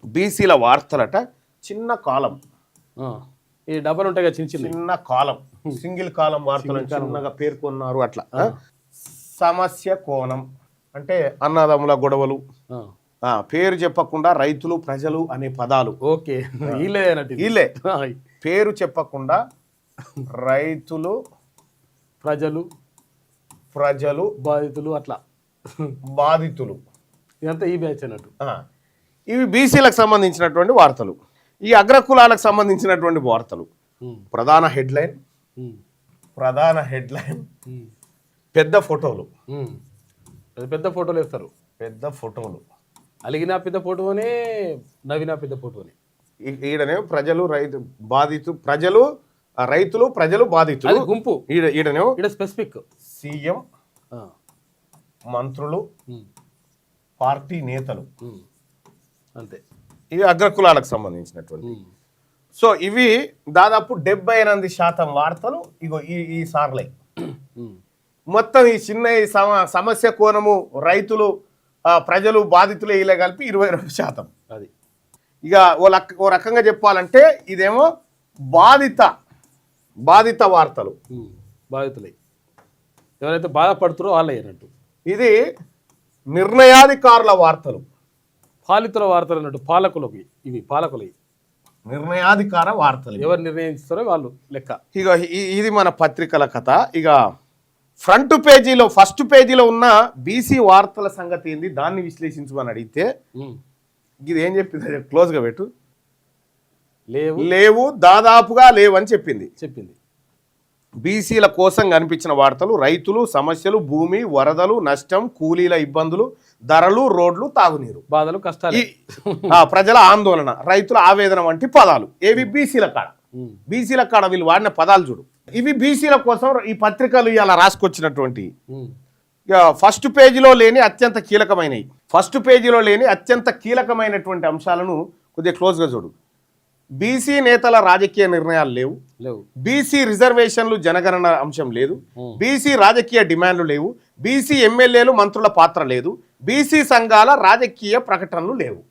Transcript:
బీసీల వార్తలట చిన్న కాలం, ఈ డబ్బులు ఉంటాయి కదా చిన్న కాలం, సింగిల్ కాలం వార్తలను చిన్నగా పేర్కొన్నారు. అట్లా సమస్య కోణం అంటే అన్నదమ్ముల గొడవలు, పేరు చెప్పకుండా రైతులు ప్రజలు అనే పదాలు. ఓకే, వీళ్ళే పేరు చెప్పకుండా రైతులు ప్రజలు బాధితులు, అట్లా బాధితులు, ఇదంతా ఈ బ్యాచ్ అన్నట్టు. ఇవి బీసీలకు సంబంధించినటువంటి వార్తలు. ఈ అగ్రకులాలకు సంబంధించినటువంటి వార్తలు. ప్రధాన హెడ్లైన్ పెద్ద ఫోటోలు, పెద్ద ఫోటోలు వేస్తారు. పెద్ద ఫోటోలు అలిగిన పెద్ద ఫోటోనే, నవ్విన పెద్ద ఫోటోనే. ఈడనే రైతులు ప్రజలు బాధితులు గుంపు. ఈడనే స్పెసిఫిక్ సీఎం, మంత్రులు, పార్టీ నేతలు, అంతే. ఇవి అగ్రకులాలకు సంబంధించినటువంటి. సో ఇవి దాదాపు 78% వార్తలు ఇగో ఈ సార్లే. మొత్తం ఈ చిన్న సమస్య కోణము రైతులు ప్రజలు బాధితులు ఇలా కలిపి 22%. అది ఇక ఓ రకంగా చెప్పాలంటే ఇదేమో బాధిత వార్తలు, బాధితులై ఎవరైతే బాధపడుతారో వాళ్ళే అన్నట్టు. ఇది నిర్ణయాధికారుల వార్తలు, పాలితుల వార్తలు అన్నట్టు. పాలకులవి ఇవి, పాలకులవి నిర్ణయాధికార వార్తలు. ఎవరు నిర్ణయిస్తారో వాళ్ళు లెక్క. ఇక ఇది మన పత్రికల కథ. ఇక ఫస్ట్ పేజీలో ఉన్న బీసీ వార్తల సంగతి ఏంది, దాన్ని విశ్లేషించమని అడిగితే ఇది ఏం చెప్పింది, క్లోజ్గా పెట్టు. లేవు, దాదాపుగా లేవు అని చెప్పింది. బీసీల కోసం కనిపించిన వార్తలు రైతులు సమస్యలు, భూమి, వరదలు, నష్టం, కూలీల ఇబ్బందులు, ధరలు, రోడ్లు, తాగునీరు, బాధలు, కష్టాలు, ప్రజల ఆందోళన, రైతుల ఆవేదన వంటి పదాలు. ఏవి బీసీల కాడ వీళ్ళు వాడిన పదాలు చూడు. ఇవి బీసీల కోసం ఈ పత్రికలు ఇలా రాసుకొచ్చినటువంటి ఫస్ట్ పేజీలో లేని అత్యంత కీలకమైనటువంటి అంశాలను కొద్దిగా క్లోజ్గా చూడు. బీసీ నేతల రాజకీయ నిర్ణయాలు లేవు, బీసీ రిజర్వేషన్లు జనగణన అంశం లేదు, బీసీ రాజకీయ డిమాండ్లు లేవు, బీసీ ఎమ్మెల్యేలు మంత్రుల పాత్ర లేదు, బీసీ సంఘాల రాజకీయ ప్రకటనలు లేవు.